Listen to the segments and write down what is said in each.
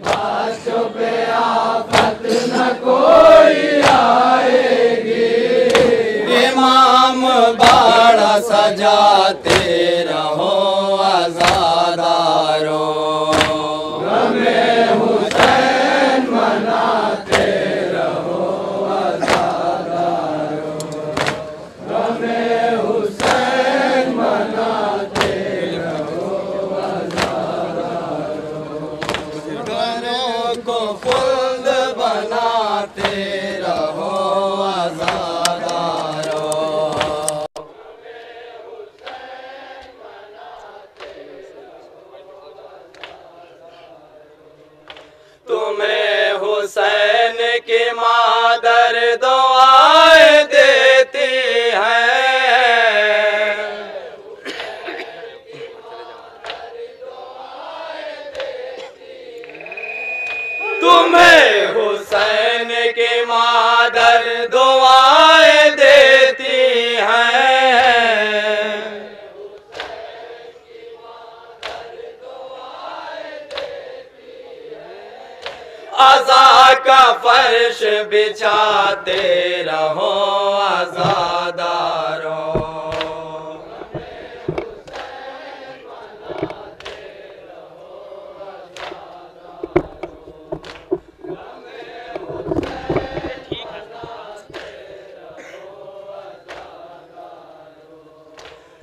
बच्चों पे आफत न कोई आएगी। इमाम बाड़ा सजाते रहो आज़ादारो, गमे हुसैन मनाते रहो आज़ादारो, गमे हुसैन मनाते रहो आज़ादारो। घरों को खुल्द बनाते रहो आज़ादारो, तुम्हें हुसैन की मादर दुआएं देती है। तुम्हें हुसैन की मादर दुआएं देती है। अज़ा का फर्श बिछाते रहो आज़ादारो,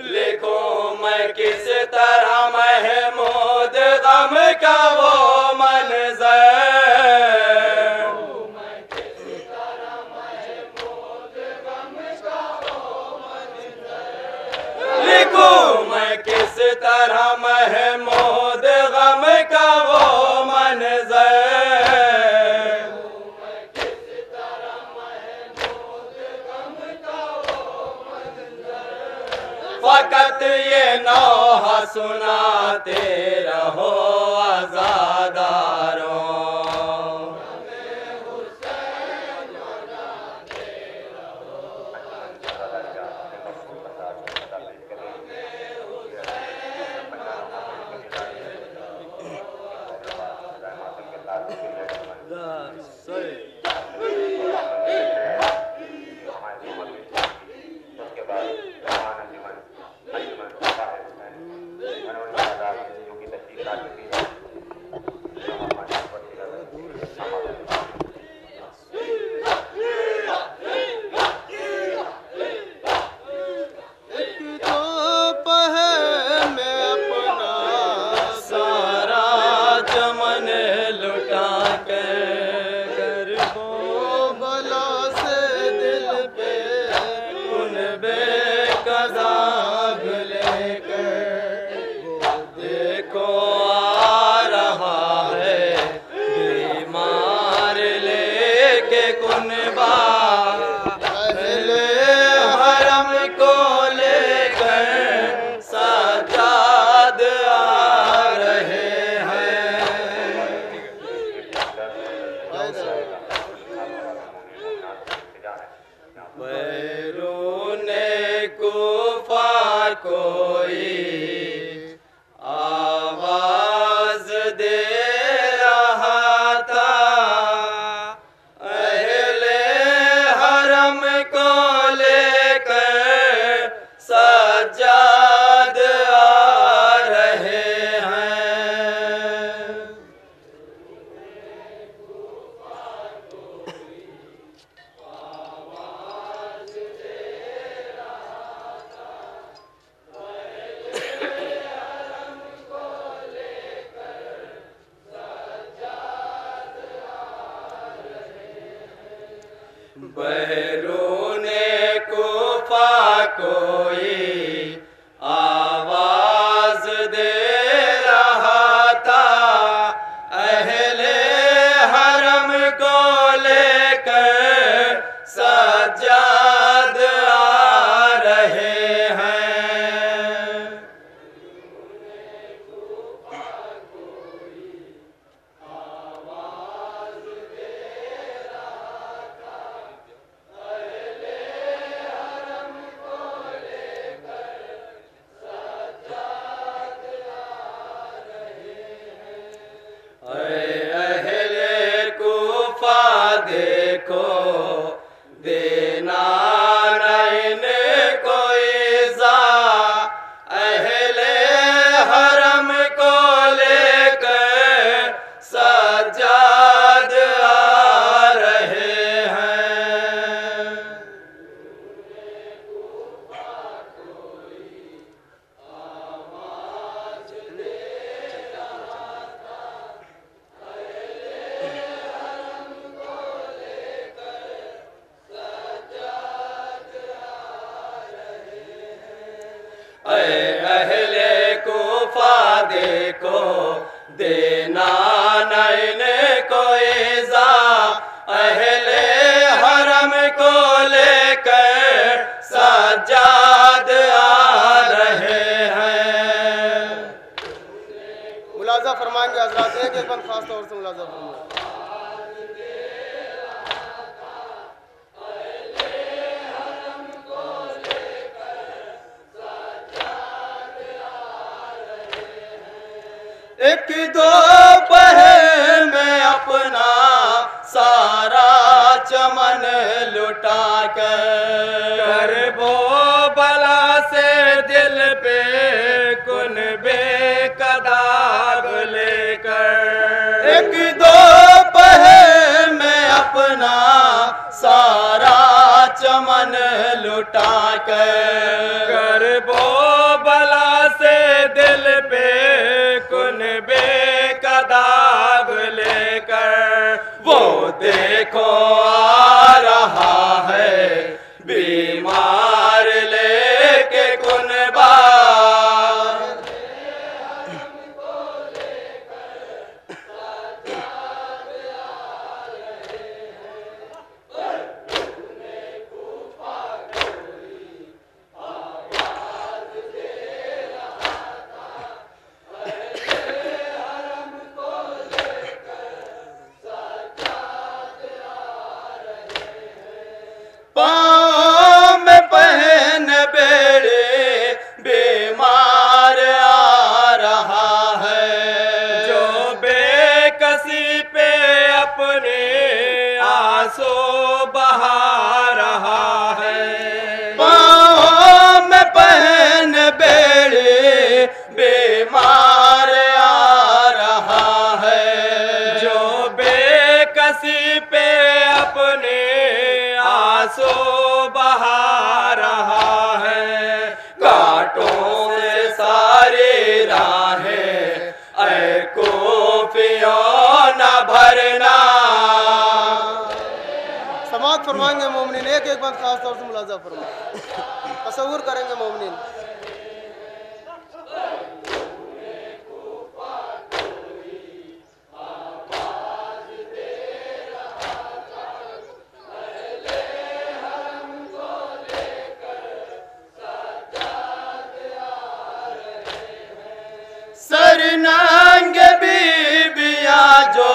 लिखो मैं किस तरह महमूद गम का वो मंज़र, लिखो मैं किस तरह महमूद गम का वो मंज़र। फकत ये नौहा सुनाते रहो आज़ादारो, कोई आवाज दे रहा था, अहले हरम को लेकर सज्जाद आ रहे हैं। बहरूने कुफा कोई आवाज दे रहा था, अहले हरम को लेकर सज्जाद आ रहे हैं। देखो देना नहीं कोई सा, अहले हरम को लेकर सज्जाद आ रहे हैं। अहले कुफा देखो देना नहीं कोई सा, अहले हरम को लेकर सज्जाद आ रहे हैं। मुलाजा फरमाएंगे हजरात, एक बंद खास तौर से मुलाजा फरमाएंगे। एक दो पहर में अपना सारा चमन लुटा कर वो बला से दिल पे कुनबे का दाग लेकर, एक दो पहर में अपना सारा चमन लुटा कर वो बला से दिल पे कुनबे का दाग लेकर, वो देखो आ रहा है बीमार लेके कुनबा। पाँव में पहन बेड़े बीमार आ रहा है, जो बेकसी पे अपने आंसू बहा रहा है। पाँव में पहन बेड़े बीमार आ रहा है, जो बेकसी पे अपने आंसू बहा रहा है। कांटों से सारी राहें ऐ कोफियों न भरना। समाअत फरमाएंगे मोमिनीन, एक बंद खास तौर से मुलाजा फरमाएंगे। तसव्वुर करेंगे मोमिनीन। सरनांग बीबिया जो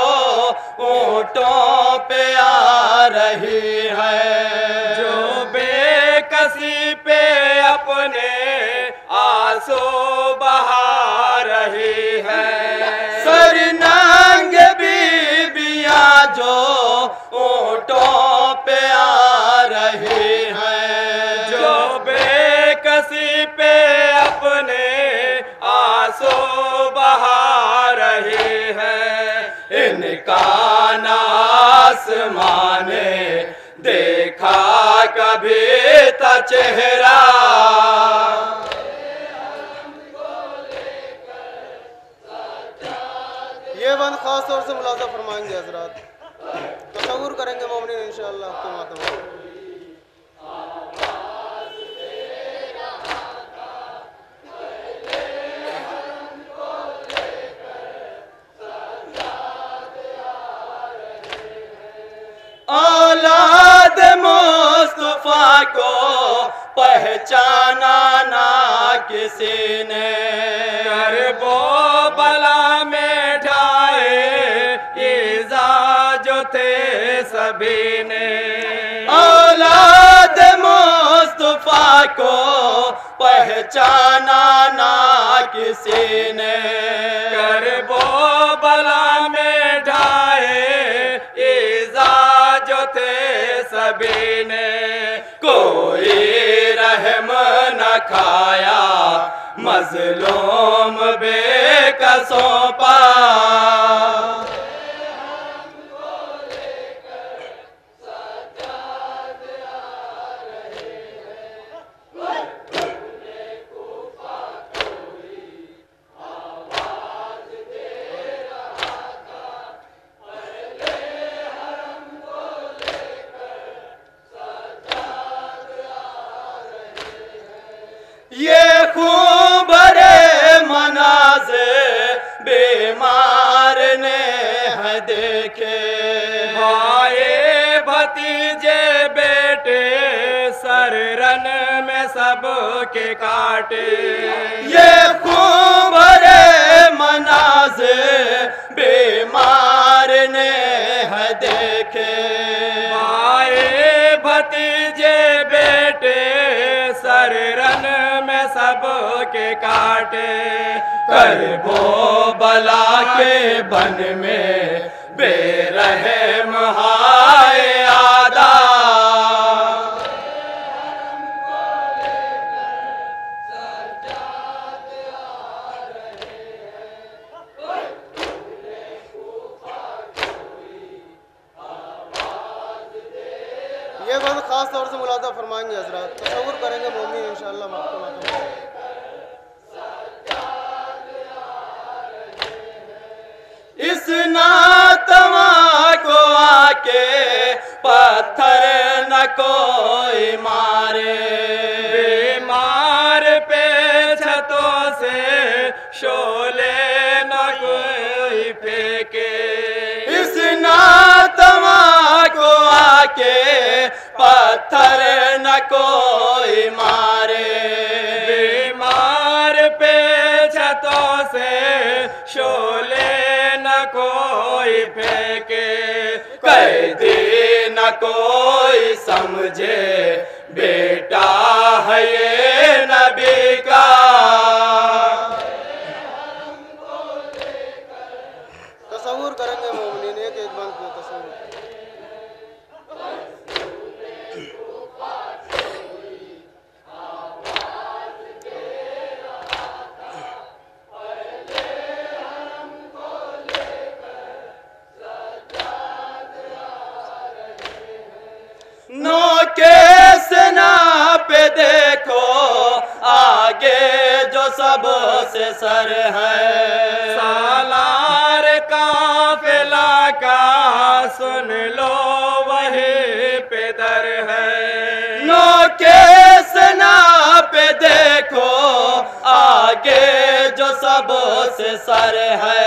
ऊँटों पे आ रही है, जो बेकसी पे अपने आंसू बहा रही है। सरनांग बीबिया जो ऊँटों पे आ रही है, जो बेकसी पे अपने आंसू बहा रही है। इनका आसमां ने देखा कभी था चेहरा, ये बंद खास तौर से मुलाजा फरमाएंगे हजरात। तसव्वुर करेंगे मोमिनीन इंशाअल्लाह आपके मातम। औलाद मुस्तफा को पहचाना ना किसी ने, करबो बला में ढाए ईज़ा जो थे सभी ने। औलाद मुस्तफा को पहचाना ना किसी ने, करबो बला में ढाए ईज़ा कभी ने कोई रहम न खाया, मजलूम बेकसों पर। ये खूबरे मनाज़िर बीमार ने है देखे, भाई भतीजे बेटे सररन में सबके काटे। ये खूबरे मनाज़िर बीमार ने है देखे, भाई भतीजे बेटे सररन में सबके काटे। करबो बला के बन में बेरहम हाय आदा, ये बंद खास तौर से मुलाजा फरमाएंगे हजरत, तसव्वुर करेंगे मोमिन इंशाअल्लाह आपको मालूम है। इस नातवा को आके पत्थर न कोई मारे, बीमार पे छतों से शोले न कोई फेंके। इस नातवा को आके पत्थर न कोई मारे, बीमार पे छतों से शोले न कोई फेंके। कैदी न कोई समझे बेटा है ये नबी का, तसव्वुर करेंगे मोमिन एक एक बंद को तसव्वुर। नौके सेना पे देखो आगे जो सबसे सर है, सालार काफिला का सुन लो वही पे दर है। नौके सेना पे देखो आगे जो सबसे सर है,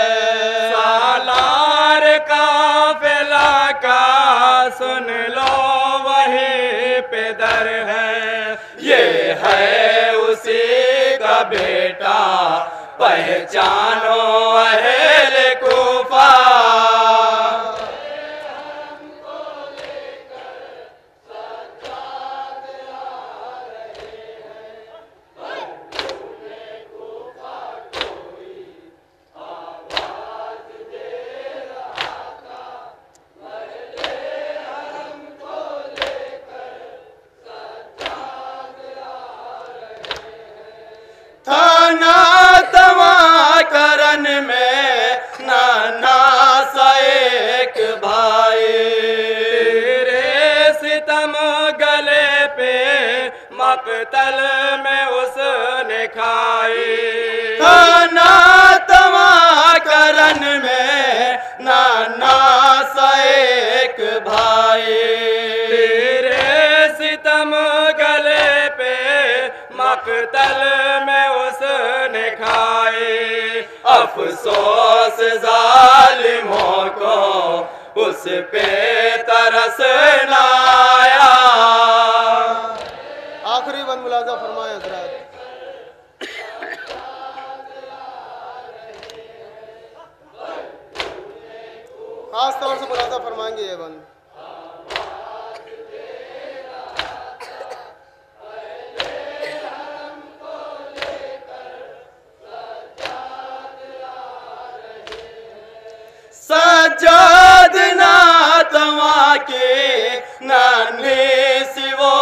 सालार काफिला का सुन लो पे दर है। ये है उसी का बेटा पहचानो अहले कूफा, मकतल में उसने खाई। खाना तमा करन में नाना सा एक भाई, तेरे सितम गले पे मकतल में उसने खाई। अफसोस जालिमों को उस पे तरस न आया। आखिरी बंद मुलाजा फरमाए हजरत। खास तौर से मुलाजा फरमाएंगे ये बंद। सज्जाद ना तवा के नन्ही सी वो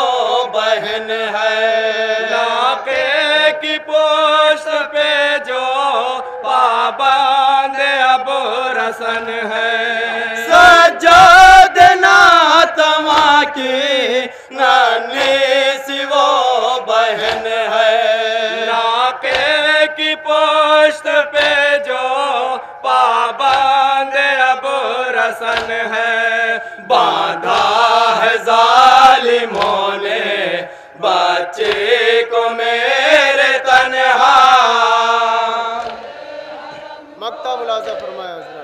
बहन है। लाके की पोस्ट पे जो पाबंद अब रसन है। सज्जाद नातमा की नन्ही सी वो बहन है। लाके की पोस्ट पे जो पाबंद अब रसन है। बांधा है जालिमों ने बच्चे को मेरे तन्हा। मक्ता मुलाजा फरमाया हज़रत।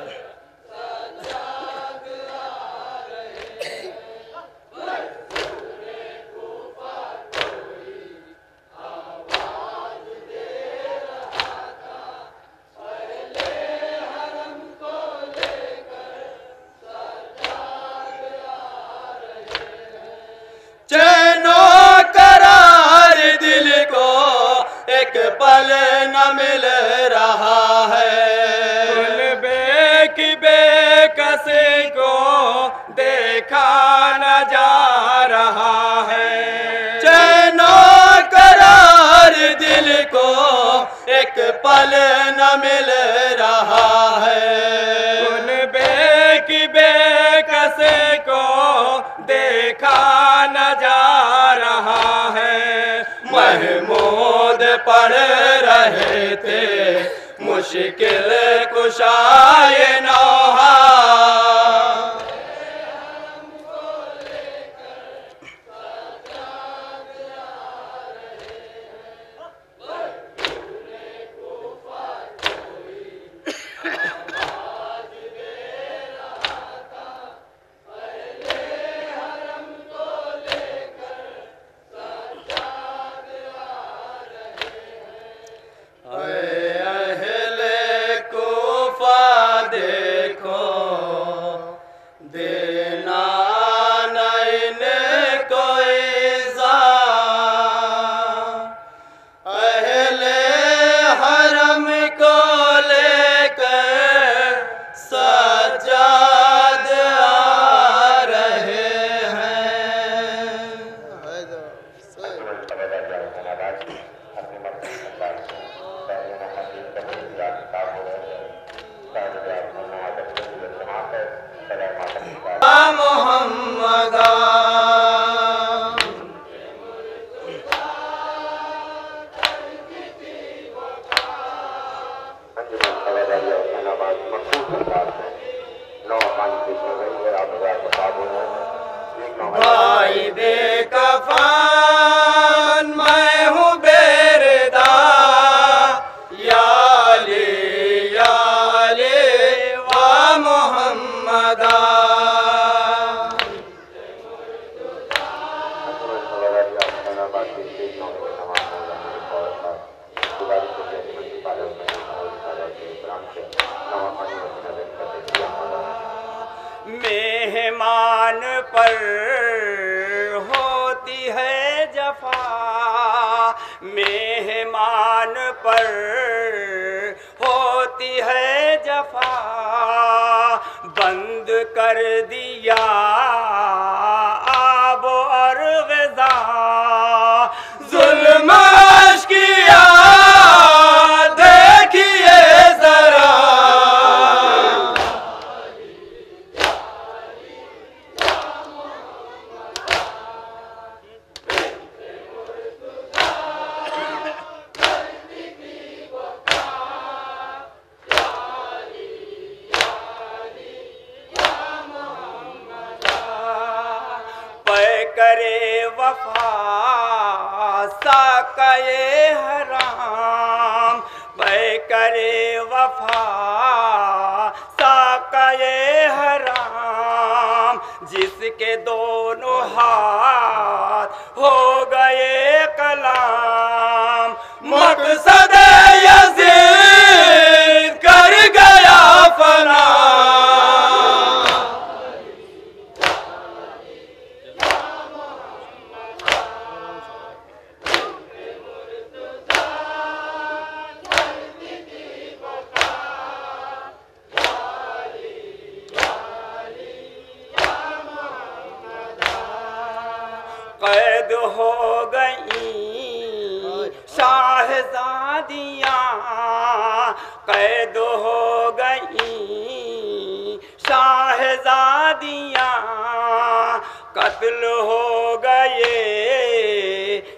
चैनो करार दिल को एक पल न मिल रहा है। कुल बेकी बेकसी को देखा न जा रहा है। चैनो करार दिल को एक पल न मिल रहा है। कुल बेकी बेकसी को देखा न जा रहा है। महमूद पढ़ रहे थे मुश्किल कुशाए नौहा। भाई बेकफान मैं हूँ बेरदा याले वा मोहम्मदा। मेहमान पर होती है जफा। मेहमान पर होती है जफा। बंद कर दिया आब और ग़िज़ा। ज़ुल्म किया देखिए जरा। करे वफा साक़े हराम। पै करे वफा साक़े हराम। जिसके दोनों हाथ हो गए कलाम। मकसद यज़ीद कर गया फना। कैद हो गई शाहजादियाँ, कैद हो गई शाहजादियाँ, कत्ल हो गए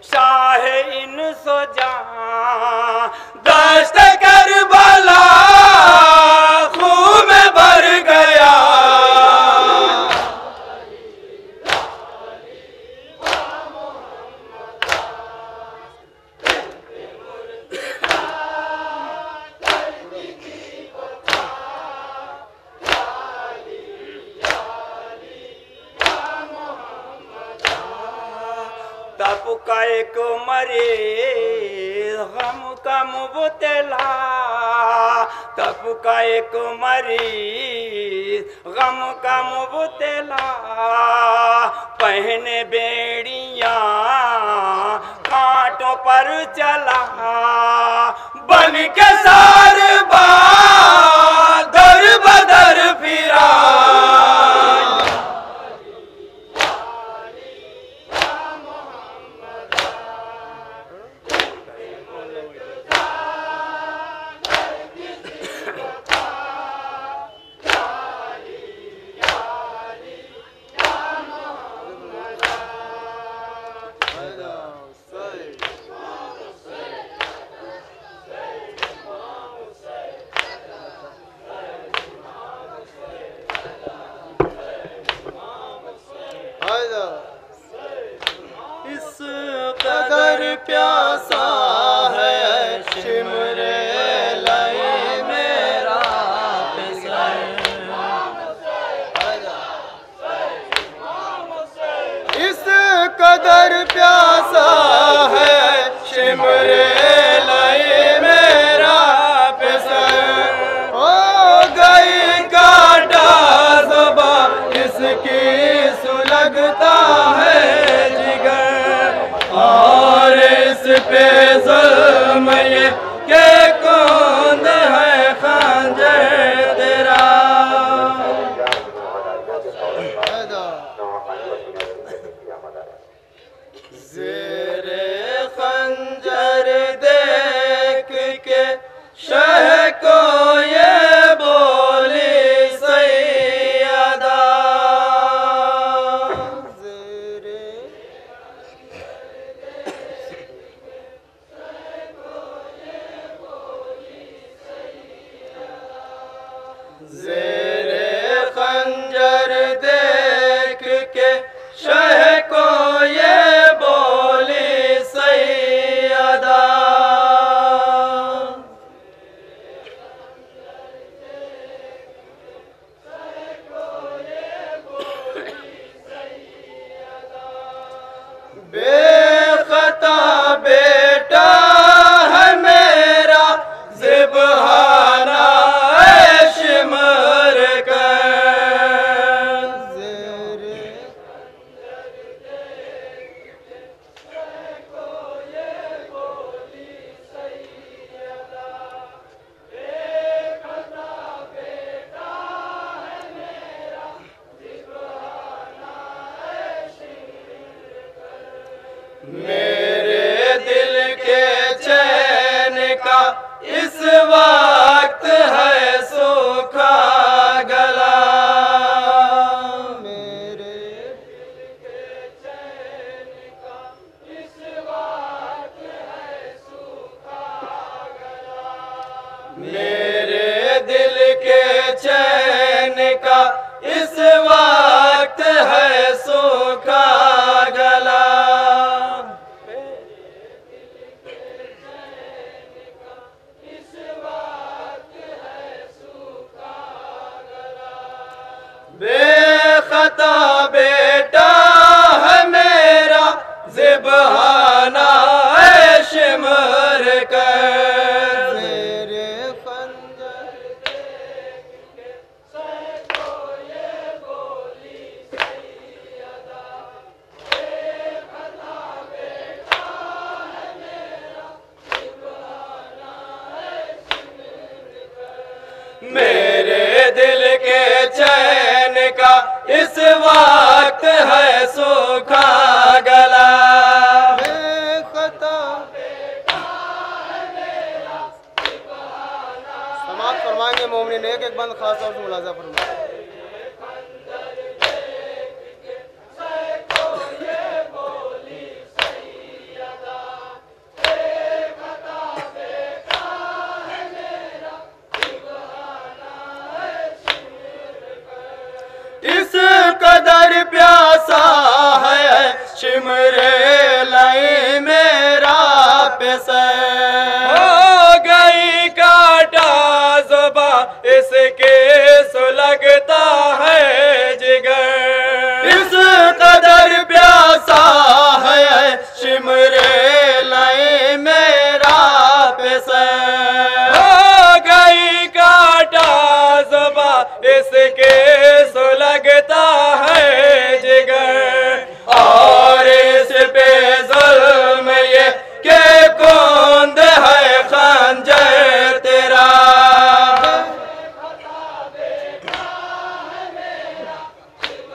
शाह इन सुजां। दश्त करबला खून में भर गया, तब का एक मरीज गम का मुबतला, तब का एक मरीज गम का मुबतला, पहने बेड़ियां कांटों पर चला, बन के सारबा दर बदर फिरा। इस कदर प्यासा है शिमरे लाई मेरा फिसर, इस कदर प्यासा है शिमरे लाई मेरा फिसर। हो गई काटा ज़ुबा इसकी सुलगता है और इस पे ज़ुल्म ये के कौन है खंजर तेरा। ज़ेरे खंजर देख के शह को ये बोली सैयदा, ज़ेरे खंजर देख के शह को ये बोली सैयदा। बेखता बेटा है मेरा ज़िबहाना शिमर कर, मेरे दिल के चैन का इस वक्त है सूखा गला, मेरे दिल के चैन का इस वक्त है सूखा गला, मेरे दिल के चैन का इस वक्त है सूखा गला। बेखता बेटा है मेरा ज़िबहाना शिमर कर, मेरे खंजर देख के सह को ये बोली सैयदा। बेखता बेटा है मेरा ज़िबहाना शिमर कर, मेरे दिल के चैन का इस वक्त है सूखा गला। मुलाजा फरमाएं। इस कदर प्यासा है शिमरे लाई मेरा पैसा हो गई काटा ज़ुबा इसके सुलगता है जिगर। इस कदर प्यासा है शिमरे लाई मेरा पैसा हो गई काटा ज़ुबा इसके लगता है जिगर। और इस पे जुल्म ये के कौंद है खंजर तेरा।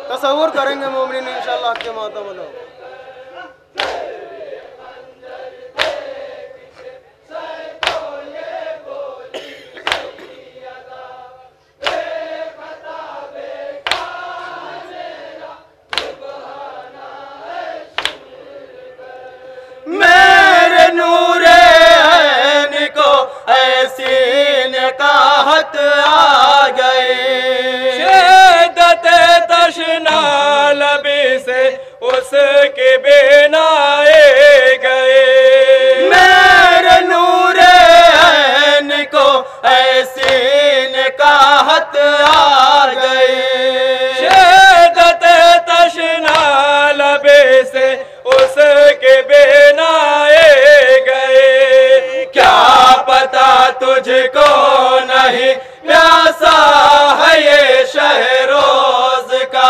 तसव्वुर करेंगे मोमिनीन इंशाअल्लाह के मातम लो। मेरे नूरे ऐन को ऐसी निकाहत आ गई। शिद्दत तशना लबी से उसके बेनाए गए। मेरे नूरे ऐन को ऐसी निकाहत आ गई। शिद्दत तशना लबी से उसके बेनाए गए। क्या पता तुझको नहीं प्यासा है ये शहरोज का।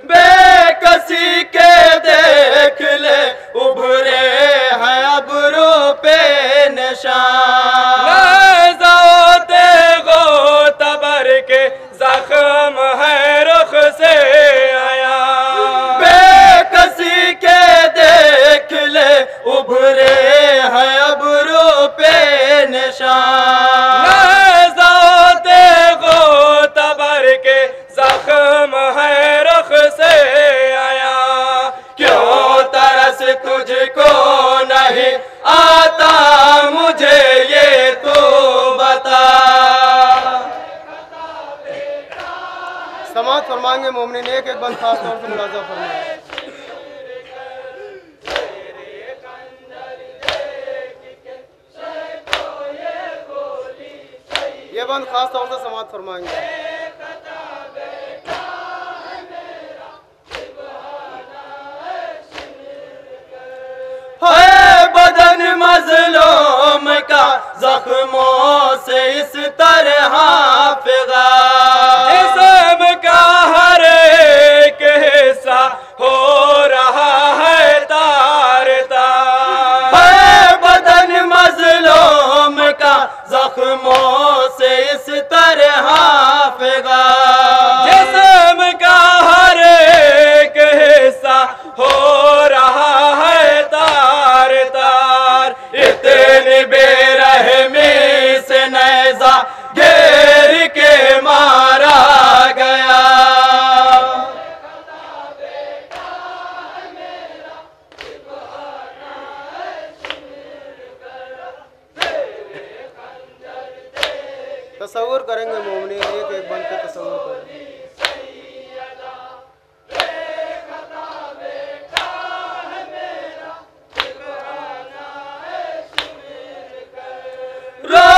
बेकसी के देख ले उभरे हैं अबरू पे निशान। ज़ौते गो तबर के जख्म है रुख से आया। बेकसी के देख ले उभरे हैं अबरू पे निशान। ज़ौते गो तबर के जख्म है रुख से आया। क्यों तरस तुझको नहीं आता मुझे ये तू बता। समाअत फरमाएंगे मोमिनीन एक एक बंद खास तौर से मुलाजा फरमाएं। ये बंद खास तौर से समाअत फरमाएंगे। है बदन मजलूम का जख्मों से इस तरह फिगा। जिस्म का हर एक हिस्सा हो रहा है तार तार। है बदन मजलूम का जख्मों से इस तरह फिगा। जिस्म का हर एक हिस्सा हो रहा है तार तार। इतनी बेरहमी से नैज़ा घेर के मारा गया। तसव्वुर करेंगे मोमिनीन एक एक बंद पे तसव्वुर करें। रो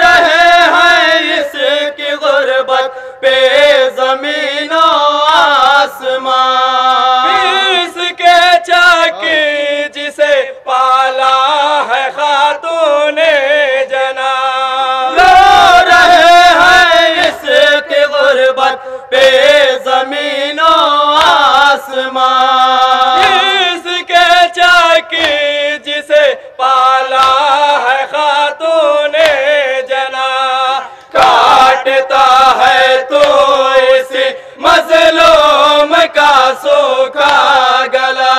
रहे हैं इसकी गुर्बत पे जमीनों आसमान। इसके चाकी जिसे पाला है खातूने जना। रो रहे हैं इसकी गुर्बत पे जमीनों आसमान। की जिसे पाला है खातूने जना, काटता है तो इसी मजलूम का सूखा गला।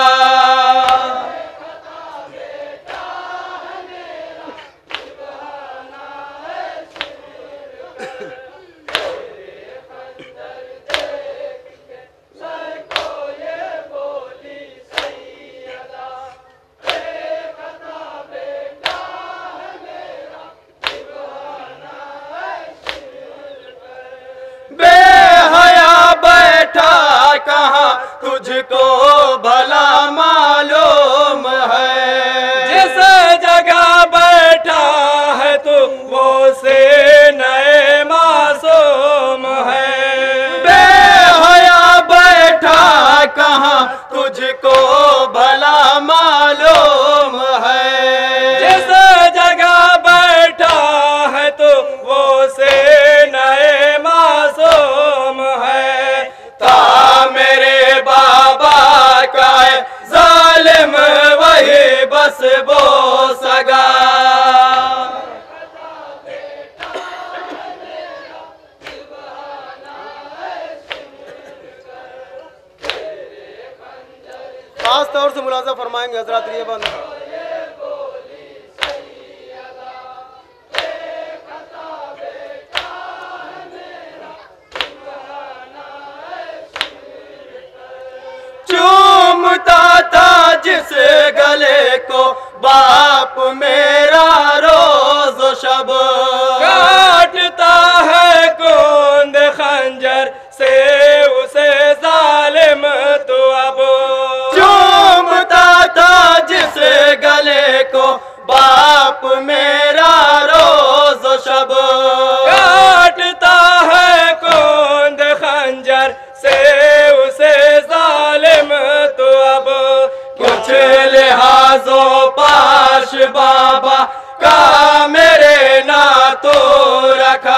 कहाँ तुझको भला मालूम है, जिस जगह बैठा है तू वो से नए मासूम है। बेहया बैठा कहाँ तुझको भला मालूम है, जिस जगह बैठा है तू वो से नए मासूम है। मेरे बाबा का है जालिम वही बस वो सगा। खास तौर से मुलाजा फरमाएंगे हजरत ये बंद। चूमता था जिस गले को बाप मेरा रोज शब, काटता है कुंद खंजर से उसे जालिम तो अब। चूमता था जिस गले को बाप मेरा रोज शब, काटता है कुंद खंजर से उसे जालिम तो अब। कुछ लिहाजो पाश बाबा का मेरे ना तो रखा।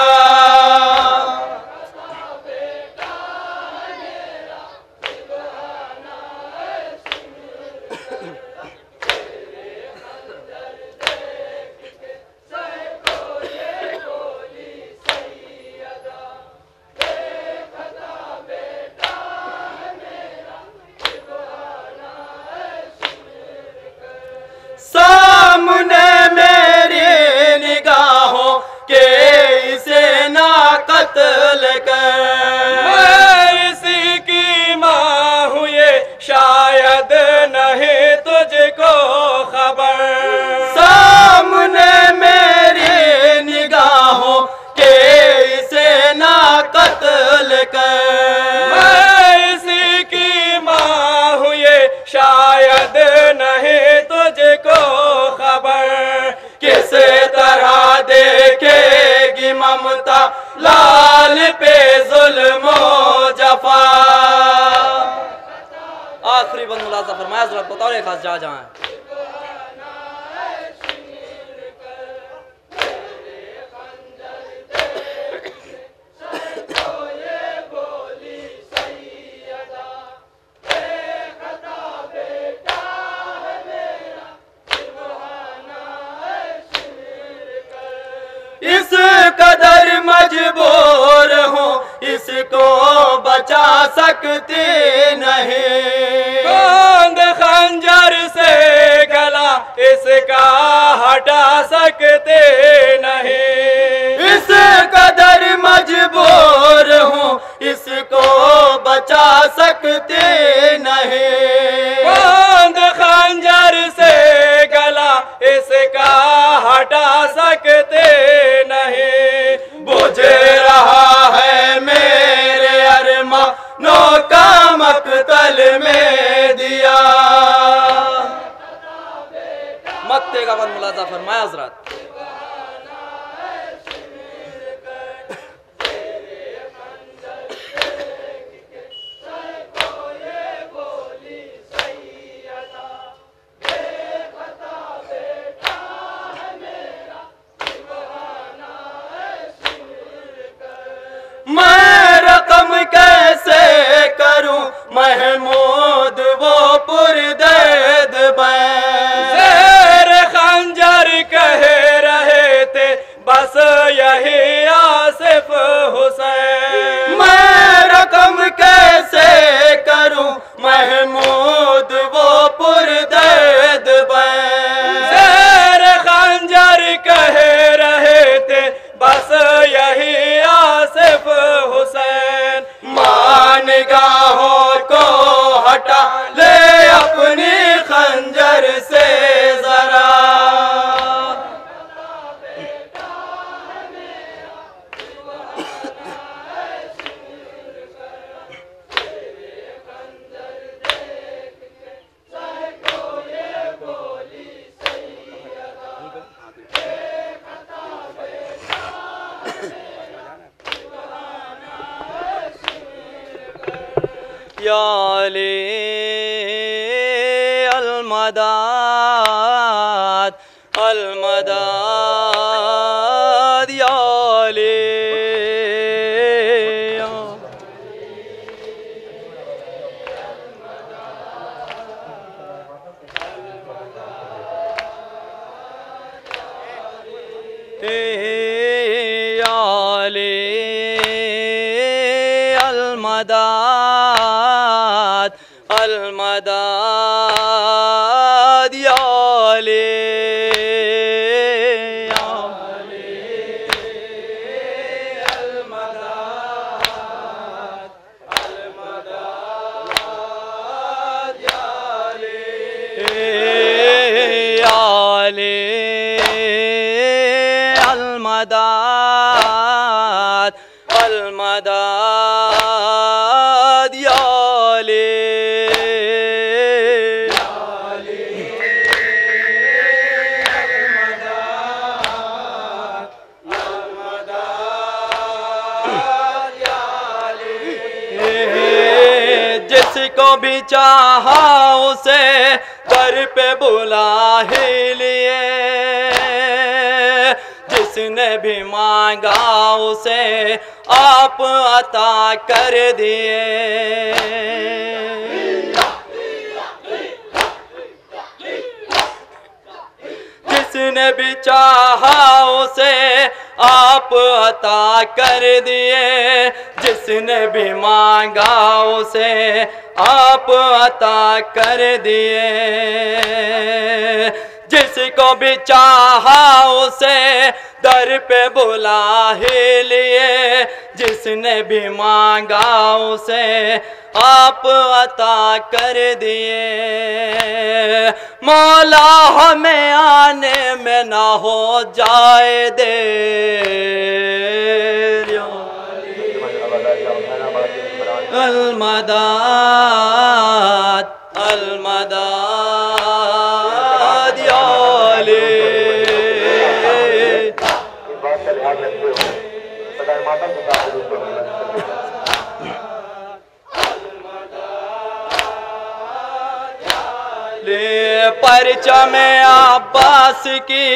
सामने मेरी निगाहों के इसे ना कत्ल कर, मैं इसी की माँ हूँ ये शायद नहीं तुझको खबर। सामने मेरी निगाहों के इसे ना कत्ल कर, मैं इसी की माँ हूँ ये शायद नहीं तुझको खबर। किस तरह देखेगी ममता लाल पे जुल्मो जफा। आखिरी बंद मुलाजा फरमाया जरा बतौर खास जा जहाँ इस कदर मजबूर हूँ इसको बचा सकते नहीं। गोंद खंजर से गला इसका हटा सकते नहीं। इस कदर मजबूर हूँ इसको बचा सकते नहीं। गोंद खंजर से गला इसका हटा सकते नहीं। बुझ रहा है मेरे अरमानों का मकतल में दिया। मक्ते का बंद मुलाजा फरमाया हज़रत। मैं रकम कैसे करूं महमूद वो पुरदर्द बैं। या अली अलमदाद अलमदाद या अली अलमदाद अलमदाद या अली अलमदाद अलमदाद या अली जिसको भी चाहा उसे दर पे बुला ही लिए, जिसने भी मांगा उसे आप अता कर दिए। जिसने भी चाहा उसे आप अता कर दिए, जिसने भी मांगा उसे आप अता कर दिए। जिसको भी चाहा उसे दर पे बुला ही लिए, जिसने भी मांगा उसे आप अता कर दिए। मौला हमें आने में ना हो जाए देर। अलमदाद अलमदाद या अली। परचम अब्बास की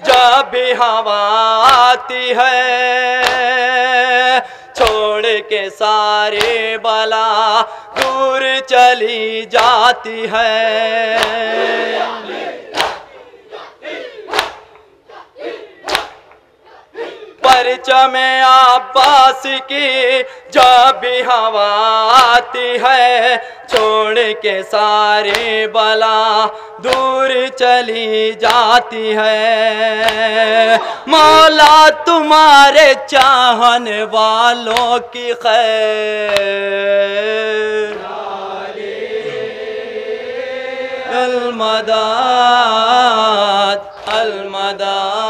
जब भी हवा आती है, छोड़ के सारे बला दूर चली जाती है। परचम अब्बास की जब भी हवा आती है, छोड़ के सारे बला दूर चली जाती है। मौला तुम्हारे चाहने वालों की खैर। अलमदाद अलमदाद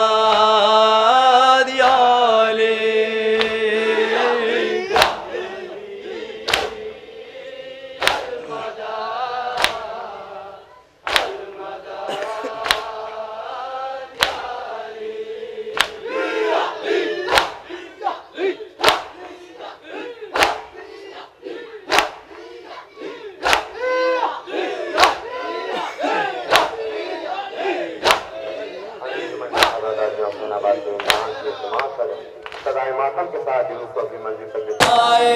या अली। सदाए मातम के साथ उसको अपनी मंजिल तक सारे